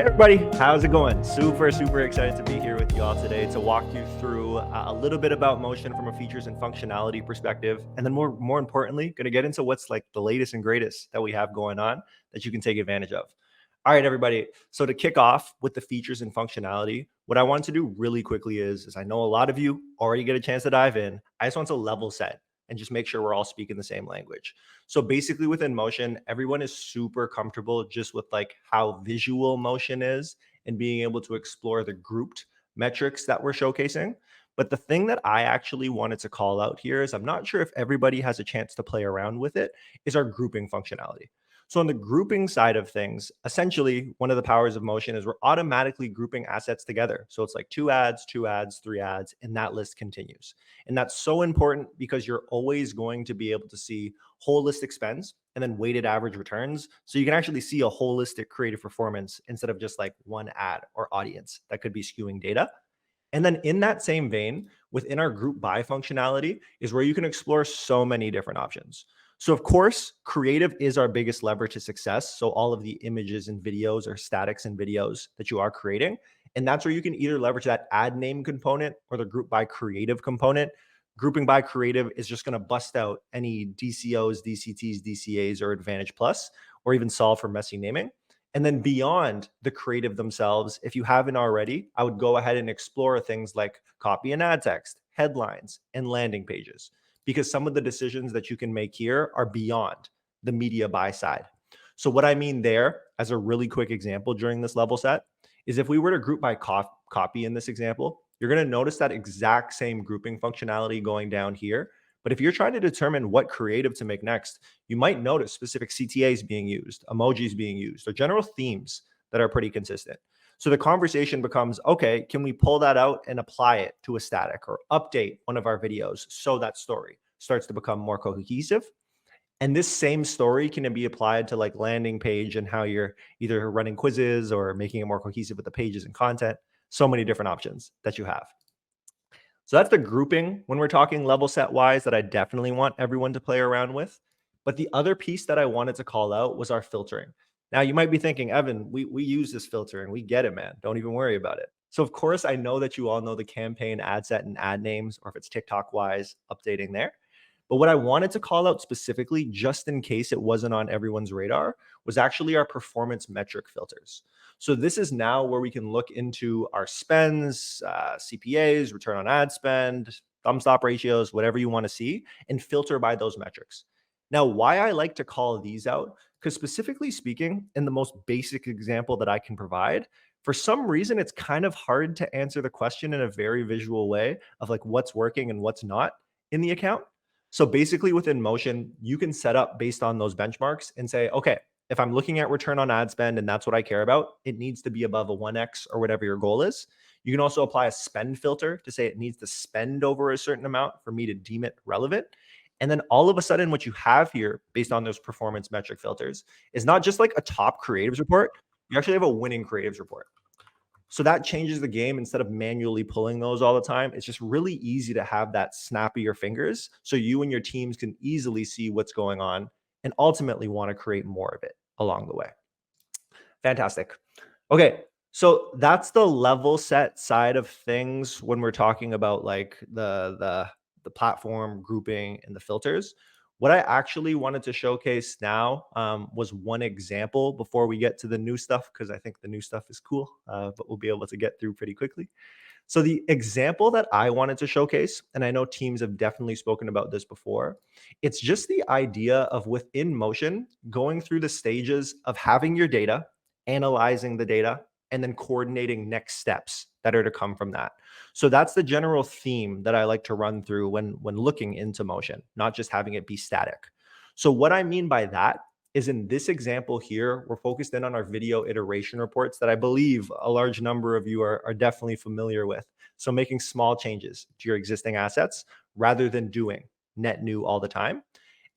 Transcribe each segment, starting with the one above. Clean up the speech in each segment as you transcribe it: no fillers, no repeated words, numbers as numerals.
Everybody, how's it going? Super excited to be here with you all today to walk you through a little bit about Motion from a features and functionality perspective, and then more importantly, going to get into what's like the latest and greatest that we have going on that you can take advantage of. All right, everybody. So to kick off with the features and functionality, what I want to do really quickly is I know a lot of you already get a chance to dive in. I just want to level set and just make sure we're all speaking the same language. So basically within Motion, everyone is super comfortable just with like how visual Motion is and being able to explore the grouped metrics that we're showcasing. But the thing that I actually wanted to call out here is I'm not sure if everybody has a chance to play around with it, is our grouping functionality. So on the grouping side of things, essentially one of the powers of Motion is we're automatically grouping assets together. So it's like 2 ads, 2 ads, 3 ads, and that list continues. And that's so important because you're always going to be able to see holistic spends and then weighted average returns. So you can actually see a holistic creative performance instead of just like one ad or audience that could be skewing data. And then in that same vein, within our group by functionality is where you can explore so many different options. So of course, creative is our biggest lever to success. So all of the images and videos or statics and videos that you are creating. And that's where you can either leverage that ad name component or the group by creative component. Grouping by creative is just going to bust out any DCOs, DCTs, DCAs, or Advantage Plus, or even solve for messy naming. And then beyond the creative themselves, if you haven't already, I would go ahead and explore things like copy and ad text, headlines, and landing pages, because some of the decisions that you can make here are beyond the media buy side. So what I mean there, as a really quick example during this level set, is if we were to group by copy in this example, you're going to notice that exact same grouping functionality going down here. But if you're trying to determine what creative to make next, you might notice specific CTAs being used, emojis being used, or general themes that are pretty consistent. So the conversation becomes, okay, can we pull that out and apply it to a static or update one of our videos so that story starts to become more cohesive? And this same story can be applied to like landing page and how you're either running quizzes or making it more cohesive with the pages and content. So many different options that you have. So that's the grouping when we're talking level set wise that I definitely want everyone to play around with. But the other piece that I wanted to call out was our filtering. Now you might be thinking, Evan, we use this filter and we get it, man. Don't even worry about it. So of course, I know that you all know the campaign ad set and ad names, or if it's TikTok wise, updating there. But what I wanted to call out specifically, just in case it wasn't on everyone's radar, was actually our performance metric filters. So this is now where we can look into our spends, CPAs, return on ad spend, thumb stop ratios, whatever you want to see, and filter by those metrics. Now, why I like to call these out, because specifically speaking, in the most basic example that I can provide, for some reason, it's kind of hard to answer the question in a very visual way of like what's working and what's not in the account. So basically within Motion, you can set up based on those benchmarks and say, okay, if I'm looking at return on ad spend and that's what I care about, it needs to be above a 1x or whatever your goal is. You can also apply a spend filter to say it needs to spend over a certain amount for me to deem it relevant. And then all of a sudden, what you have here based on those performance metric filters is not just like a top creatives report. You actually have a winning creatives report. So that changes the game. Instead of manually pulling those all the time, it's just really easy to have that snap of your fingers so you and your teams can easily see what's going on and ultimately want to create more of it along the way. Fantastic. Okay, so that's the level set side of things when we're talking about like the platform grouping and the filters. What I actually wanted to showcase now was one example before we get to the new stuff, because I think the new stuff is cool, but we'll be able to get through pretty quickly. So the example that I wanted to showcase, and I know teams have definitely spoken about this before, it's just the idea of within Motion going through the stages of having your data, analyzing the data, and then coordinating next steps that are to come from that. So that's the general theme that I like to run through when looking into Motion, not just having it be static. So what I mean by that is in this example here, we're focused in on our video iteration reports that I believe a large number of you are definitely familiar with. So making small changes to your existing assets rather than doing net new all the time.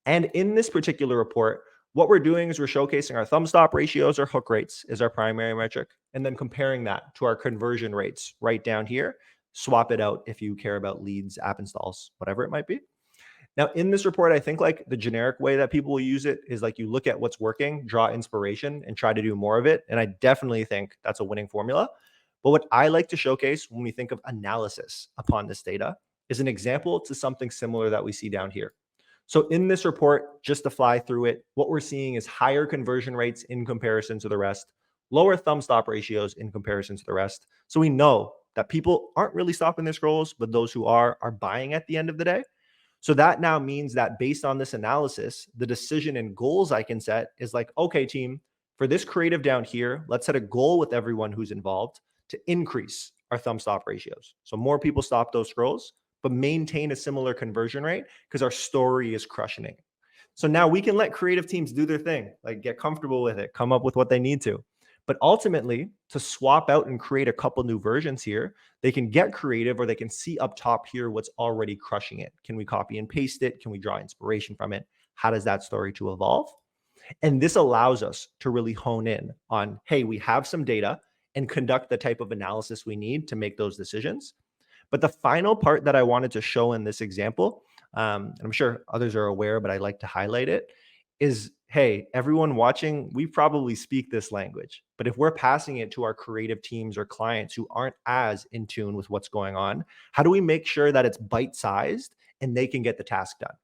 And in this particular report, what we're doing is we're showcasing our thumb stop ratios or hook rates is our primary metric, and then comparing that to our conversion rates right down here. Swap it out if you care about leads, app installs, whatever it might be. Now, in this report, I think like the generic way that people will use it is like you look at what's working, draw inspiration, and try to do more of it. And I definitely think that's a winning formula. But what I like to showcase when we think of analysis upon this data is an example to something similar that we see down here. So in this report, just to fly through it, what we're seeing is higher conversion rates in comparison to the rest, lower thumb stop ratios in comparison to the rest. So we know that people aren't really stopping their scrolls, but those who are buying at the end of the day. So that now means that based on this analysis, the decision and goals I can set is like, okay, team, for this creative down here, let's set a goal with everyone who's involved to increase our thumb stop ratios. So more people stop those scrolls, but maintain a similar conversion rate because our story is crushing it. So now we can let creative teams do their thing, like get comfortable with it, come up with what they need to. But ultimately, to swap out and create a couple new versions here, they can get creative or they can see up top here what's already crushing it. Can we copy and paste it? Can we draw inspiration from it? How does that story to evolve? And this allows us to really hone in on, hey, we have some data and conduct the type of analysis we need to make those decisions. But the final part that I wanted to show in this example, and I'm sure others are aware, but I like to highlight it, is hey, everyone watching, we probably speak this language, but if we're passing it to our creative teams or clients who aren't as in tune with what's going on, how do we make sure that it's bite sized and they can get the task done?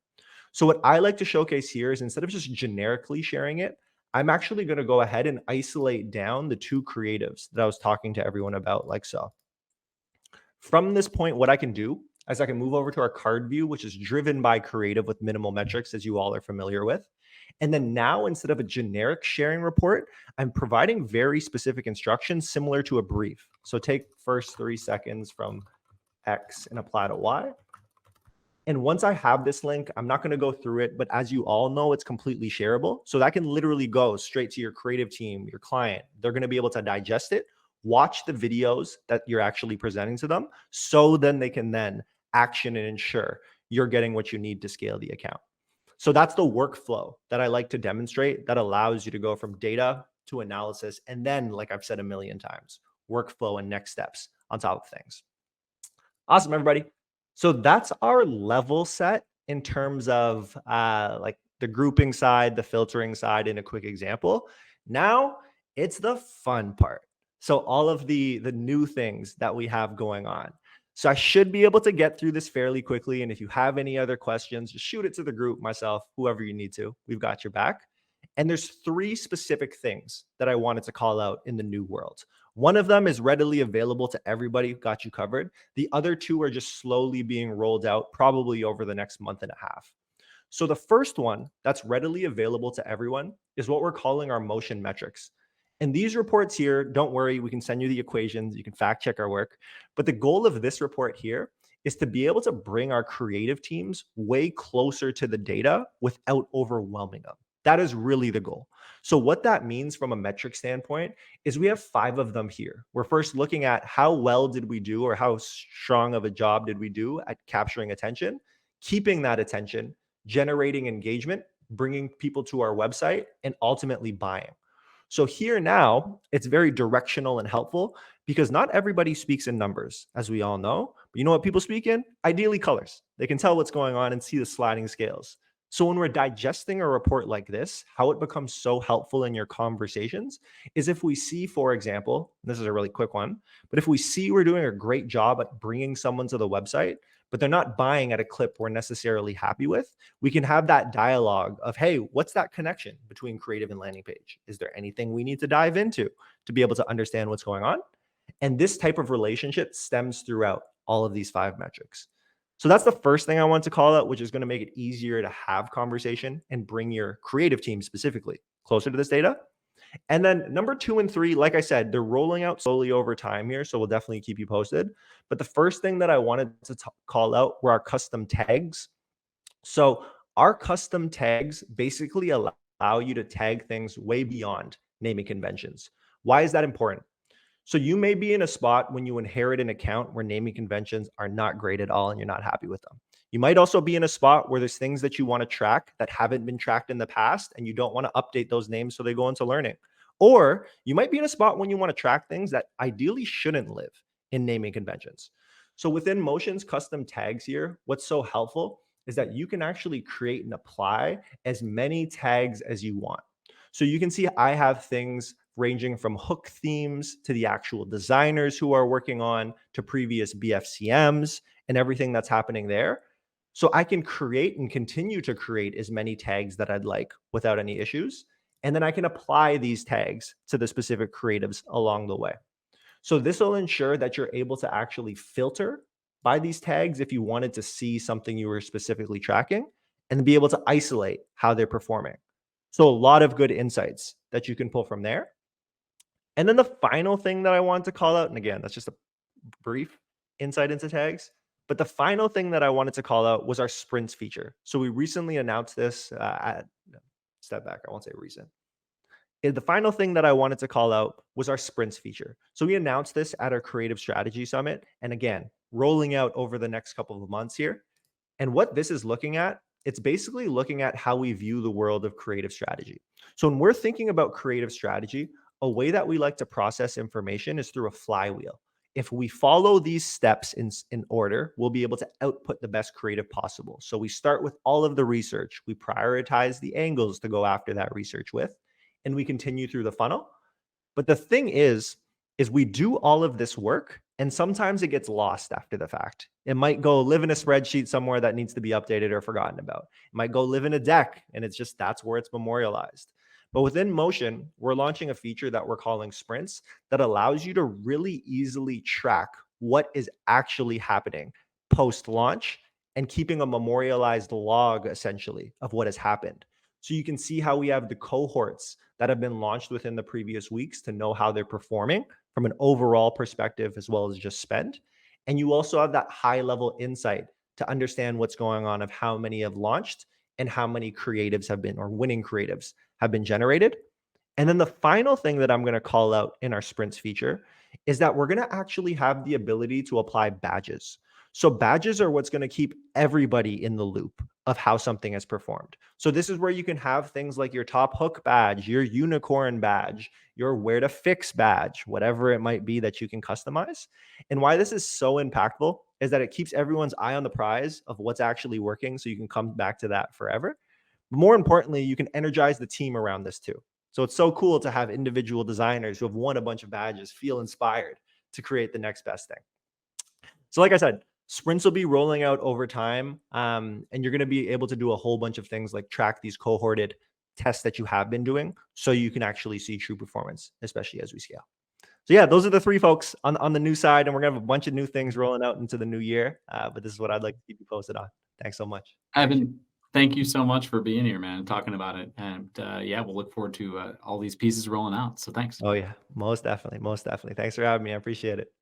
So, what I like to showcase here is instead of just generically sharing it, I'm actually going to go ahead and isolate down the two creatives that I was talking to everyone about, like so. From this point, what I can do is I can move over to our card view, which is driven by creative with minimal metrics, as you all are familiar with. And then now, instead of a generic sharing report, I'm providing very specific instructions similar to a brief. So take first 3 seconds from X and apply to Y. And once I have this link, I'm not going to go through it, but as you all know, it's completely shareable. So that can literally go straight to your creative team, your client. They're going to be able to digest it, watch the videos that you're actually presenting to them. So then they can then action and ensure you're getting what you need to scale the account. So that's the workflow that I like to demonstrate that allows you to go from data to analysis. And then, like I've said a million times, workflow and next steps on top of things. Awesome, everybody. So that's our level set in terms of like the grouping side, the filtering side in a quick example. Now it's the fun part. So all of the new things that we have going on. So I should be able to get through this fairly quickly. And if you have any other questions, just shoot it to the group, myself, whoever you need to. We've got your back. And there's 3 specific things that I wanted to call out in the new world. One of them is readily available to everybody, got you covered. The other 2 are just slowly being rolled out, probably over the next month and a half. So the first one that's readily available to everyone is what we're calling our motion metrics. And these reports here, don't worry, we can send you the equations, you can fact check our work. But the goal of this report here is to be able to bring our creative teams way closer to the data without overwhelming them. That is really the goal. So what that means from a metric standpoint is we have 5 of them here. We're first looking at how well did we do or how strong of a job did we do at capturing attention, keeping that attention, generating engagement, bringing people to our website, and ultimately buying. So here now, it's very directional and helpful because not everybody speaks in numbers, as we all know. But you know what people speak in? Ideally, colors. They can tell what's going on and see the sliding scales. So when we're digesting a report like this, how it becomes so helpful in your conversations is if we see, for example, this is a really quick one, but if we see we're doing a great job at bringing someone to the website, but they're not buying at a clip we're necessarily happy with, we can have that dialogue of, hey, what's that connection between creative and landing page? Is there anything we need to dive into to be able to understand what's going on? And this type of relationship stems throughout all of these 5 metrics. So that's the first thing I want to call out, which is going to make it easier to have conversation and bring your creative team specifically closer to this data. And then number 2 and 3, like I said, they're rolling out slowly over time here. So we'll definitely keep you posted. But the first thing that I wanted to call out were our custom tags. So our custom tags basically allow you to tag things way beyond naming conventions. Why is that important? So you may be in a spot when you inherit an account where naming conventions are not great at all and you're not happy with them. You might also be in a spot where there's things that you want to track that haven't been tracked in the past and you don't want to update those names so they go into learning. Or you might be in a spot when you want to track things that ideally shouldn't live in naming conventions. So within Motion's custom tags here, what's so helpful is that you can actually create and apply as many tags as you want. So you can see I have things ranging from hook themes to the actual designers who are working on to previous BFCMs and everything that's happening there. So I can create and continue to create as many tags that I'd like without any issues. And then I can apply these tags to the specific creatives along the way. So this will ensure that you're able to actually filter by these tags if you wanted to see something you were specifically tracking and be able to isolate how they're performing. So a lot of good insights that you can pull from there. And then the final thing that I want to call out, and again, that's just a brief insight into tags, but the final thing that I wanted to call out was our sprints feature. So we recently announced this step back, I won't say recent. The final thing that I wanted to call out was our sprints feature. So we announced this at our Creative Strategy Summit. And again, rolling out over the next couple of months here. And what this is looking at, it's basically looking at how we view the world of creative strategy. So when we're thinking about creative strategy, a way that we like to process information is through a flywheel. If we follow these steps in order, we'll be able to output the best creative possible. So we start with all of the research. We prioritize the angles to go after that research with, and we continue through the funnel. But the thing is we do all of this work and sometimes it gets lost after the fact. It might go live in a spreadsheet somewhere that needs to be updated or forgotten about. It might go live in a deck and it's just that's where it's memorialized. But within Motion, we're launching a feature that we're calling Sprints that allows you to really easily track what is actually happening post launch and keeping a memorialized log essentially of what has happened. So you can see how we have the cohorts that have been launched within the previous weeks to know how they're performing from an overall perspective as well as just spend. And you also have that high level insight to understand what's going on of how many have launched and how many creatives have been or winning creatives have been generated. And then the final thing that I'm going to call out in our sprints feature is that we're going to actually have the ability to apply badges. So badges are what's going to keep everybody in the loop of how something has performed. So this is where you can have things like your top hook badge, your unicorn badge, your where to fix badge, whatever it might be that you can customize. And why this is so impactful is that it keeps everyone's eye on the prize of what's actually working so you can come back to that forever. But more importantly, you can energize the team around this too. So it's so cool to have individual designers who have won a bunch of badges feel inspired to create the next best thing. So like I said, sprints will be rolling out over time, and you're going to be able to do a whole bunch of things like track these cohorted tests that you have been doing so you can actually see true performance, especially as we scale. So yeah, those are the three folks on the new side, and we're going to have a bunch of new things rolling out into the new year, but this is what I'd like to keep you posted on. Thanks so much. Evan, thank you so much for being here, man, and talking about it. And yeah, we'll look forward to all these pieces rolling out. So thanks. Oh yeah, most definitely. Most definitely. Thanks for having me. I appreciate it.